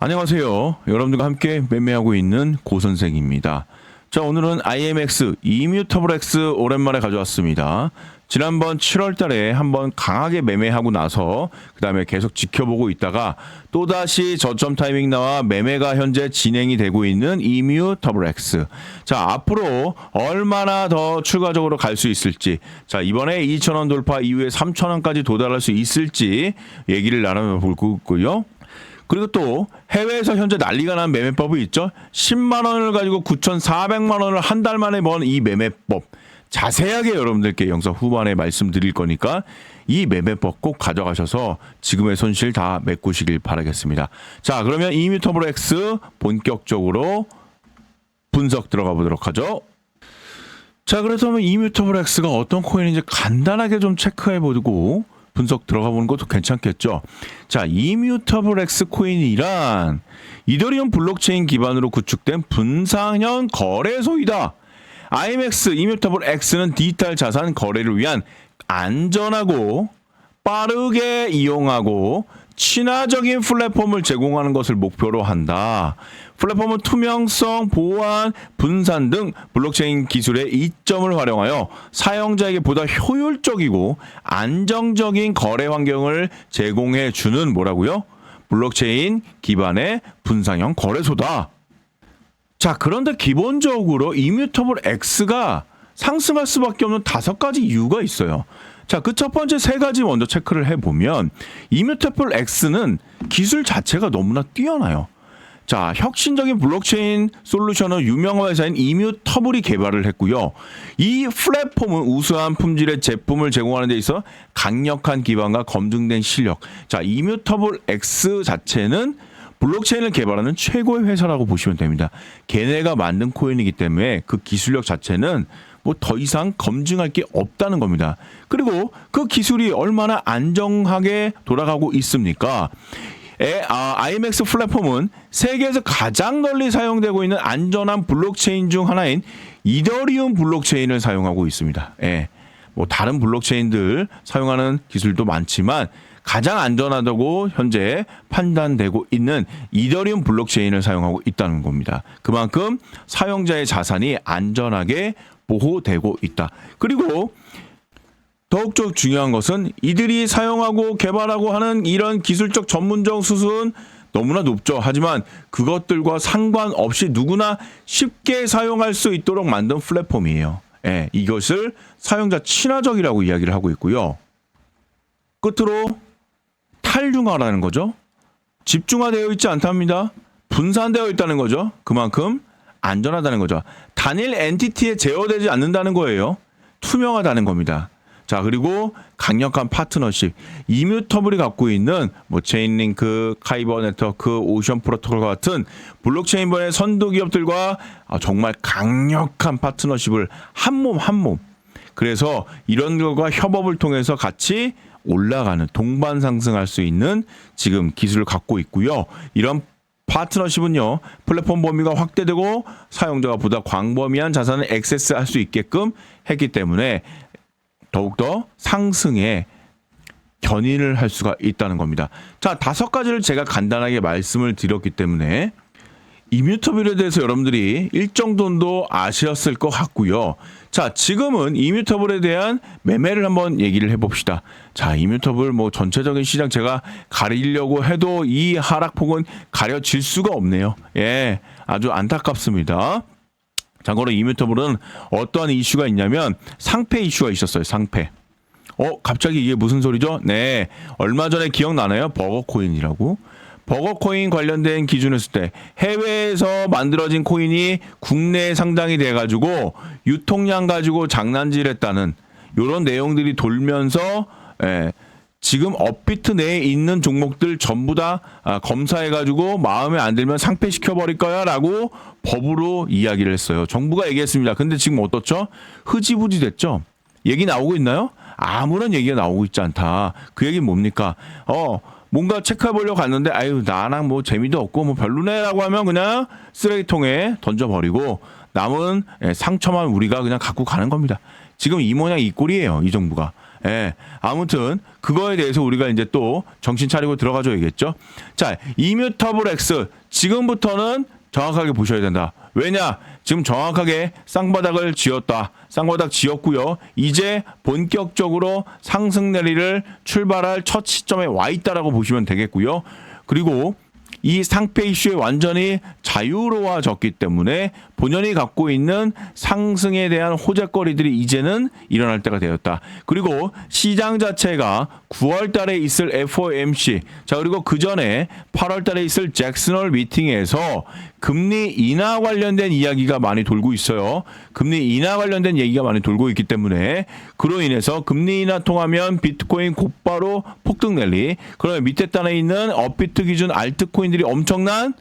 안녕하세요. 여러분들과 함께 매매하고 있는 고선생입니다. 자, 오늘은 IMX 이뮤터블 X 오랜만에 가져왔습니다. 지난번 7월 달에 한번 강하게 매매하고 나서 그 다음에 계속 지켜보고 있다가 또다시 저점 타이밍 나와 매매가 현재 진행이 되고 있는 이뮤터블 X. 자, 앞으로 얼마나 더 추가적으로 갈 수 있을지, 자, 이번에 2,000원 돌파 이후에 3,000원까지 도달할 수 있을지 얘기를 나눠보고 있고요. 그리고 또 해외에서 현재 난리가 난 매매법이 있죠. 10만 원을 가지고 9,400만 원을 한 달 만에 번 이 매매법. 자세하게 여러분들께 영상 후반에 말씀드릴 거니까 이 매매법 꼭 가져가셔서 지금의 손실 다 메꾸시길 바라겠습니다. 자, 그러면 이뮤터블 X 본격적으로 분석 들어가 보도록 하죠. 자, 그래서 이뮤터블 X가 어떤 코인인지 간단하게 좀 체크해보고 분석 들어가 보는 것도 괜찮겠죠. 자, 이뮤터블 X 코인이란 이더리움 블록체인 기반으로 구축된 분산형 거래소이다. IMX 이뮤터블 X는 디지털 자산 거래를 위한 안전하고 빠르게 이용하고 친화적인 플랫폼을 제공하는 것을 목표로 한다. 플랫폼은 투명성, 보안, 분산 등 블록체인 기술의 이점을 활용하여 사용자에게 보다 효율적이고 안정적인 거래 환경을 제공해 주는 뭐라고요? 블록체인 기반의 분산형 거래소다. 자, 그런데 기본적으로 이뮤터블 X가 상승할 수밖에 없는 5가지 이유가 있어요. 자, 그 첫 번째 3가지 먼저 체크를 해보면 이뮤터블 X는 기술 자체가 너무나 뛰어나요. 자, 혁신적인 블록체인 솔루션은 유명한 회사인 이뮤터블이 개발을 했고요. 이 플랫폼은 우수한 품질의 제품을 제공하는 데 있어 강력한 기반과 검증된 실력. 자, 이뮤터블 X 자체는 블록체인을 개발하는 최고의 회사라고 보시면 됩니다. 걔네가 만든 코인이기 때문에 그 기술력 자체는 뭐 더 이상 검증할 게 없다는 겁니다. 그리고 그 기술이 얼마나 안정하게 돌아가고 있습니까? IMX 플랫폼은 세계에서 가장 널리 사용되고 있는 안전한 블록체인 중 하나인 이더리움 블록체인을 사용하고 있습니다. 뭐 다른 블록체인들 사용하는 기술도 많지만 가장 안전하다고 현재 판단되고 있는 이더리움 블록체인을 사용하고 있다는 겁니다. 그만큼 사용자의 자산이 안전하게 보호되고 있다. 그리고 더욱더 중요한 것은 이들이 사용하고 개발하고 하는 이런 기술적 전문적 수준은 너무나 높죠. 하지만 그것들과 상관없이 누구나 쉽게 사용할 수 있도록 만든 플랫폼이에요. 이것을 사용자 친화적이라고 이야기를 하고 있고요. 끝으로 탈중화라는 거죠. 집중화되어 있지 않답니다. 분산되어 있다는 거죠. 그만큼 안전하다는 거죠. 단일 엔티티에 제어되지 않는다는 거예요. 투명하다는 겁니다. 자, 그리고 강력한 파트너십. 이뮤터블이 갖고 있는 뭐 체인링크, 카이버 네트워크, 오션 프로토콜과 같은 블록체인번의 선도 기업들과 정말 강력한 파트너십을 한 몸. 그래서 이런 것과 협업을 통해서 같이 올라가는 동반 상승할 수 있는 지금 기술을 갖고 있고요. 이런 파트너십은요, 플랫폼 범위가 확대되고 사용자가 보다 광범위한 자산을 액세스할 수 있게끔 했기 때문에 더욱더 상승에 견인을 할 수가 있다는 겁니다. 자, 5가지를 제가 간단하게 말씀을 드렸기 때문에 이뮤터블에 대해서 여러분들이 일정 정도 아셨을 것 같고요. 자, 지금은 이뮤터블에 대한 매매를 한번 얘기를 해봅시다. 자, 이뮤터블 뭐 전체적인 시장 제가 가리려고 해도 이 하락폭은 가려질 수가 없네요. 아주 안타깝습니다. 참고로 이뮤터블은 어떠한 이슈가 있냐면 상패 이슈가 있었어요. 상패. 갑자기 이게 무슨 소리죠? 네, 얼마 전에 기억나나요? 버거코인이라고. 버거코인 관련된 기준했을 때 해외에서 만들어진 코인이 국내에 상장이 돼가지고 유통량 가지고 장난질했다는 이런 내용들이 돌면서 지금 업비트 내에 있는 종목들 전부 다 검사해가지고 마음에 안 들면 상폐시켜버릴 거야 라고 법으로 이야기를 했어요. 정부가 얘기했습니다. 근데 지금 어떻죠? 흐지부지 됐죠? 얘기 나오고 있나요? 아무런 얘기가 나오고 있지 않다. 그 얘기는 뭡니까? 뭔가 체크해보려고 갔는데 아유 나랑 뭐 재미도 없고 뭐 별로네라고 하면 그냥 쓰레기통에 던져버리고 남은 상처만 우리가 그냥 갖고 가는 겁니다. 지금 이 모양 이 꼴이에요. 이 정부가. 예. 아무튼 그거에 대해서 우리가 이제 또 정신 차리고 들어가 줘야겠죠. 자, 이뮤터블 X 지금부터는 정확하게 보셔야 된다. 왜냐? 지금 정확하게 쌍바닥을 지었다. 쌍바닥 지었고요. 이제 본격적으로 상승 내리를 출발할 첫 시점에 와 있다라고 보시면 되겠고요. 그리고 이 상패 이슈에 완전히 자유로워졌기 때문에 본연이 갖고 있는 상승에 대한 호재거리들이 이제는 일어날 때가 되었다. 그리고 시장 자체가 9월 달에 있을 FOMC, 자, 그리고 그 전에 8월 달에 있을 잭슨홀 미팅에서 금리 인하 관련된 이야기가 많이 돌고 있어요. 금리 인하 관련된 얘기가 많이 돌고 있기 때문에 그로 인해서 금리 인하 통하면 비트코인 곧바로 폭등 랠리, 그러면 밑에 단에 있는 업비트 기준 알트코인들이 엄청난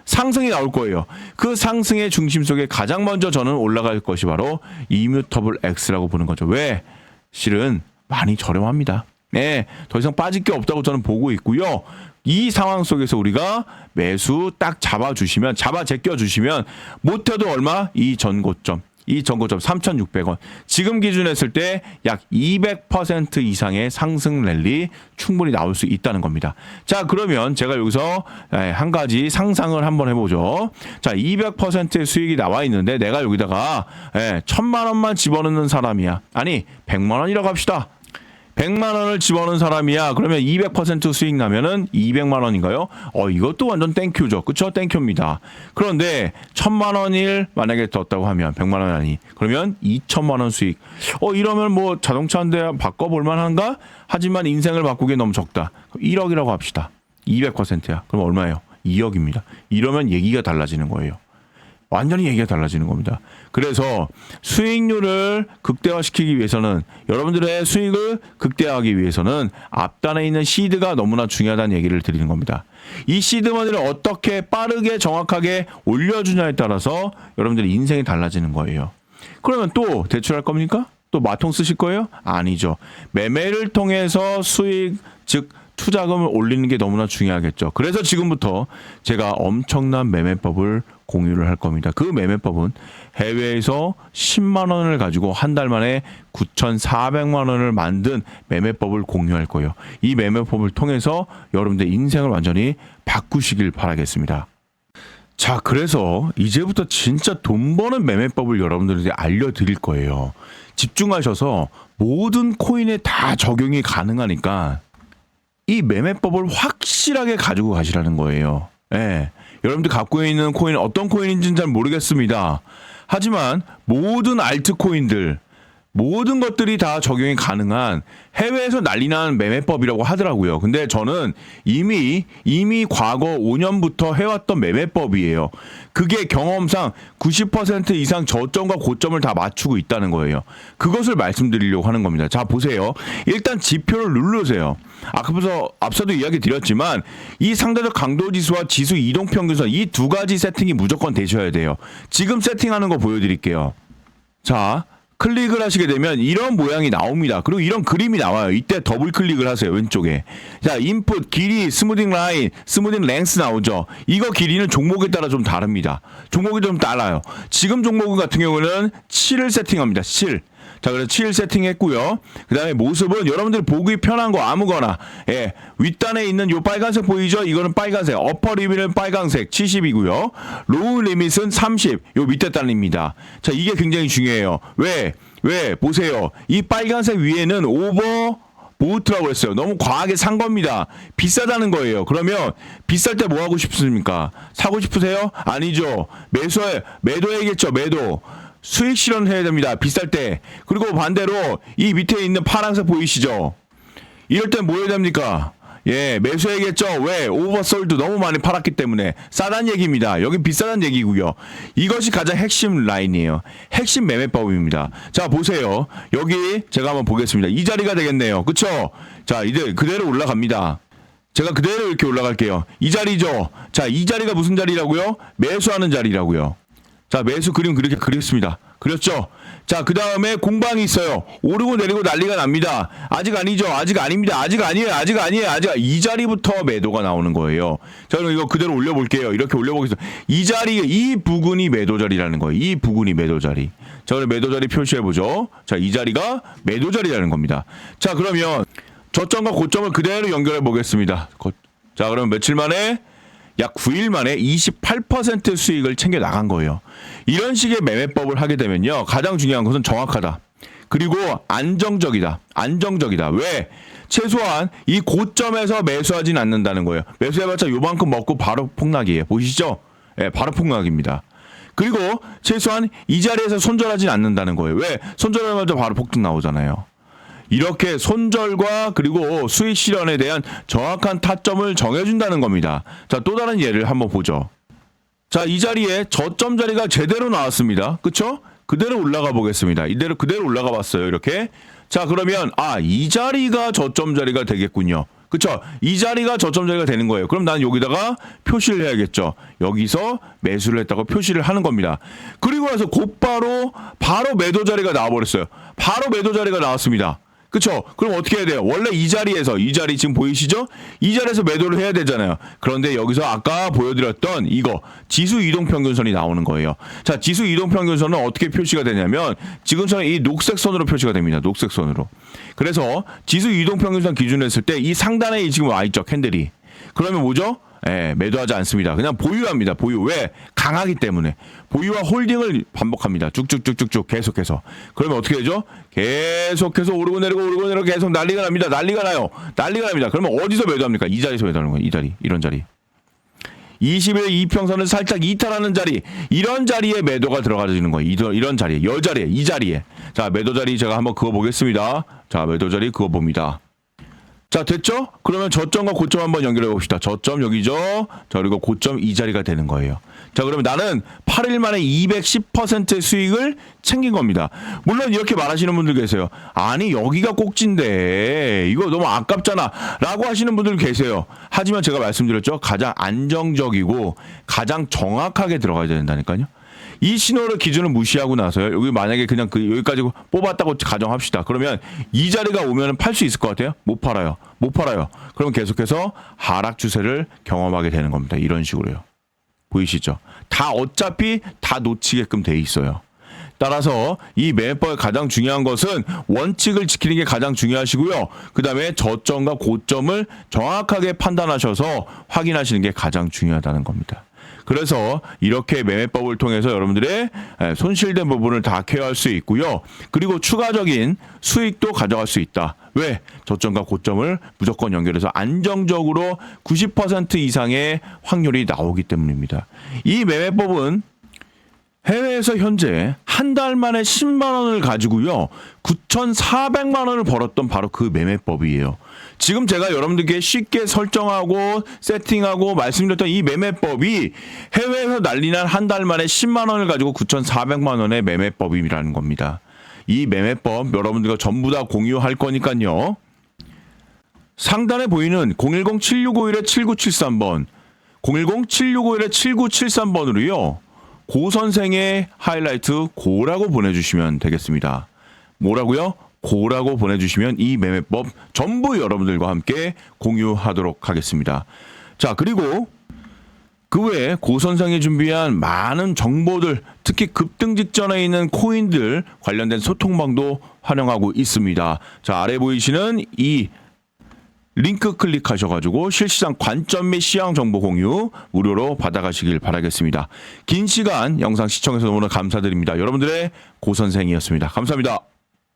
상승이 나올 거예요. 그 상승의 중심 속에 가장 먼저 저는 올라갈 것이 바로 이뮤터블 X라고 보는 거죠. 왜? 실은 많이 저렴합니다. 네, 더 이상 빠질 게 없다고 저는 보고 있고요. 이 상황 속에서 우리가 매수 딱 잡아주시면, 잡아 제껴주시면 못해도 얼마? 이 전고점 3,600원. 지금 기준 했을 때 약 200% 이상의 상승 랠리 충분히 나올 수 있다는 겁니다. 자, 그러면 제가 여기서 한 가지 상상을 한번 해보죠. 자, 200%의 수익이 나와 있는데 내가 여기다가 1,000만 원만 집어넣는 사람이야. 아니, 100만 원이라고 합시다. 100만 원을 집어넣은 사람이야. 그러면 200% 수익 나면은 200만 원인가요? 이것도 완전 땡큐죠. 그쵸? 땡큐입니다. 그런데 1,000만 원을 만약에 뒀다고 하면 100만 원 아니. 그러면 2,000만 원 수익. 이러면 뭐 자동차 한 대 바꿔볼 만한가? 하지만 인생을 바꾸기에 너무 적다. 1억이라고 합시다. 200%야. 그럼 얼마예요? 2억입니다. 이러면 얘기가 달라지는 거예요. 완전히 얘기가 달라지는 겁니다. 그래서 수익률을 극대화시키기 위해서는, 여러분들의 수익을 극대화하기 위해서는 앞단에 있는 시드가 너무나 중요하다는 얘기를 드리는 겁니다. 이 시드머니를 어떻게 빠르게 정확하게 올려주냐에 따라서 여러분들의 인생이 달라지는 거예요. 그러면 또 대출할 겁니까? 또 마통 쓰실 거예요? 아니죠. 매매를 통해서 수익, 즉 투자금을 올리는 게 너무나 중요하겠죠. 그래서 지금부터 제가 엄청난 매매법을 공유를 할 겁니다. 그 매매법은 해외에서 10만 원을 가지고 한 달 만에 9,400만 원을 만든 매매법을 공유할 거예요. 이 매매법을 통해서 여러분들 인생을 완전히 바꾸시길 바라겠습니다. 자, 그래서 이제부터 진짜 돈 버는 매매법을 여러분들한테 알려드릴 거예요. 집중하셔서 모든 코인에 다 적용이 가능하니까 이 매매법을 확실하게 가지고 가시라는 거예요. 예. 여러분들 갖고 있는 코인 어떤 코인인지는 잘 모르겠습니다. 하지만 모든 알트코인들, 모든 것들이 다 적용이 가능한 해외에서 난리난 매매법이라고 하더라고요. 근데 저는 이미 과거 5년부터 해왔던 매매법이에요. 그게 경험상 90% 이상 저점과 고점을 다 맞추고 있다는 거예요. 그것을 말씀드리려고 하는 겁니다. 자, 보세요. 일단 지표를 누르세요. 앞서도 이야기 드렸지만 이 상대적 강도 지수와 지수 이동 평균선, 이 두 가지 세팅이 무조건 되셔야 돼요. 지금 세팅하는 거 보여드릴게요. 자, 클릭을 하시게 되면 이런 모양이 나옵니다. 그리고 이런 그림이 나와요. 이때 더블 클릭을 하세요. 왼쪽에. 자, 인풋, 길이, 스무딩 라인, 스무딩 랭스 나오죠. 이거 길이는 종목에 따라 좀 다릅니다. 종목이 좀 달라요. 지금 종목 같은 경우는 7을 세팅합니다. 7. 자, 그래서 7 세팅했고요. 그 다음에 모습은 여러분들 보기 편한 거 아무거나, 윗단에 있는 요 빨간색 보이죠? 이거는 빨간색. 어퍼 리밋은 빨간색 70이고요. 로우 리밋은 30. 요 밑에 단입니다. 자, 이게 굉장히 중요해요. 왜? 보세요. 이 빨간색 위에는 오버 보트라고 했어요. 너무 과하게 산 겁니다. 비싸다는 거예요. 그러면 비쌀 때 뭐 하고 싶습니까? 사고 싶으세요? 아니죠. 매도해야겠죠. 매도. 수익 실현해야 됩니다. 비쌀 때. 그리고 반대로 이 밑에 있는 파란색 보이시죠? 이럴 때 뭐 해야 됩니까? 매수해야겠죠. 왜? 오버솔드 너무 많이 팔았기 때문에. 싸단 얘기입니다. 여기 비싸단 얘기고요. 이것이 가장 핵심 라인이에요. 핵심 매매법입니다. 자, 보세요. 여기 제가 한번 보겠습니다. 이 자리가 되겠네요. 그쵸? 자, 이제 그대로 올라갑니다. 제가 그대로 이렇게 올라갈게요. 이 자리죠. 자, 이 자리가 무슨 자리라고요? 매수하는 자리라고요. 자, 매수 그림 그렇게 그렸습니다. 그렇죠. 자, 그 다음에 공방이 있어요. 오르고 내리고 난리가 납니다. 아직 아니죠. 아직 아닙니다. 아직 아니에요. 아직 아니에요. 이 자리부터 매도가 나오는 거예요. 자, 그럼 이거 그대로 올려볼게요. 이렇게 올려보겠습니다. 이 자리, 이 부근이 매도 자리라는 거예요. 이 부근이 매도 자리. 자, 그럼 매도 자리 표시해보죠. 자, 이 자리가 매도 자리라는 겁니다. 자, 그러면 저점과 고점을 그대로 연결해 보겠습니다. 자, 그러면 며칠 만에? 약 9일 만에 28% 수익을 챙겨 나간 거예요. 이런 식의 매매법을 하게 되면요. 가장 중요한 것은 정확하다. 그리고 안정적이다. 안정적이다. 왜? 최소한 이 고점에서 매수하진 않는다는 거예요. 매수해봤자 요만큼 먹고 바로 폭락이에요. 보이시죠? 예, 바로 폭락입니다. 그리고 최소한 이 자리에서 손절하진 않는다는 거예요. 왜? 손절하자마자 바로 폭등 나오잖아요. 이렇게 손절과 그리고 수익 실현에 대한 정확한 타점을 정해준다는 겁니다. 자, 또 다른 예를 한번 보죠. 자, 이 자리에 저점 자리가 제대로 나왔습니다. 그쵸? 그대로 올라가 보겠습니다. 이대로 그대로 올라가 봤어요. 이렇게. 자, 그러면 이 자리가 저점 자리가 되겠군요. 그쵸? 이 자리가 저점 자리가 되는 거예요. 그럼 난 여기다가 표시를 해야겠죠. 여기서 매수를 했다고 표시를 하는 겁니다. 그리고 나서 곧바로 바로 매도 자리가 나와버렸어요. 바로 매도 자리가 나왔습니다. 그쵸? 그럼 어떻게 해야 돼요? 원래 이 자리에서, 이 자리 지금 보이시죠? 이 자리에서 매도를 해야 되잖아요. 그런데 여기서 아까 보여드렸던 이거 지수 이동평균선이 나오는 거예요. 자, 지수 이동평균선은 어떻게 표시가 되냐면 지금처럼 이 녹색 선으로 표시가 됩니다. 녹색 선으로. 그래서 지수 이동평균선 기준으로 했을 때 이 상단에 지금 와있죠. 캔들이. 그러면 뭐죠? 예, 매도하지 않습니다. 그냥 보유합니다. 보유. 왜? 강하기 때문에. 보유와 홀딩을 반복합니다. 쭉쭉쭉쭉쭉 계속해서. 그러면 어떻게 되죠? 계속해서 오르고 내리고 계속 난리가 납니다. 난리가 나요. 난리가 납니다. 그러면 어디서 매도합니까? 이 자리에서 매도하는 거예요. 이 자리. 이런 자리. 20일 이평선을 살짝 이탈하는 자리. 이런 자리에 매도가 들어가지는 거예요. 이런 자리에. 여 자리에. 이 자리에. 자, 매도 자리 제가 한번 그어 보겠습니다. 자, 매도 자리 그어 봅니다. 자, 됐죠? 그러면 저점과 고점 한번 연결해 봅시다. 저점 여기죠? 자, 그리고 고점 이 자리가 되는 거예요. 자, 그러면 나는 8일 만에 210%의 수익을 챙긴 겁니다. 물론 이렇게 말하시는 분들 계세요. 아니, 여기가 꼭지인데 이거 너무 아깝잖아 라고 하시는 분들 계세요. 하지만 제가 말씀드렸죠. 가장 안정적이고 가장 정확하게 들어가야 된다니까요. 이 신호를 기준을 무시하고 나서요. 여기 만약에 그냥 여기까지 뽑았다고 가정합시다. 그러면 이 자리가 오면 팔 수 있을 것 같아요? 못 팔아요. 못 팔아요. 그럼 계속해서 하락 추세를 경험하게 되는 겁니다. 이런 식으로요. 보이시죠? 다 어차피 다 놓치게끔 돼 있어요. 따라서 이 매매법의 가장 중요한 것은 원칙을 지키는 게 가장 중요하시고요. 그 다음에 저점과 고점을 정확하게 판단하셔서 확인하시는 게 가장 중요하다는 겁니다. 그래서 이렇게 매매법을 통해서 여러분들의 손실된 부분을 다 케어할 수 있고요. 그리고 추가적인 수익도 가져갈 수 있다. 왜? 저점과 고점을 무조건 연결해서 안정적으로 90% 이상의 확률이 나오기 때문입니다. 이 매매법은 해외에서 현재 한 달 만에 10만 원을 가지고요. 9,400만 원을 벌었던 바로 그 매매법이에요. 지금 제가 여러분들께 쉽게 설정하고 세팅하고 말씀드렸던 이 매매법이 해외에서 난리난 한 달 만에 10만 원을 가지고 9,400만 원의 매매법이라는 겁니다. 이 매매법 여러분들과 전부 다 공유할 거니까요. 상단에 보이는 010-7651-7973번 010-7651-7973번으로요. 고 선생의 하이라이트 고라고 보내주시면 되겠습니다. 뭐라고요? 고라고 보내주시면 이 매매법 전부 여러분들과 함께 공유하도록 하겠습니다. 자, 그리고 그 외에 고 선생이 준비한 많은 정보들, 특히 급등 직전에 있는 코인들 관련된 소통방도 활용하고 있습니다. 자, 아래 보이시는 이 링크 클릭하셔가지고 실시간 관점 및 시황 정보 공유 무료로 받아가시길 바라겠습니다. 긴 시간 영상 시청해서 너무나 감사드립니다. 여러분들의 고 선생이었습니다. 감사합니다.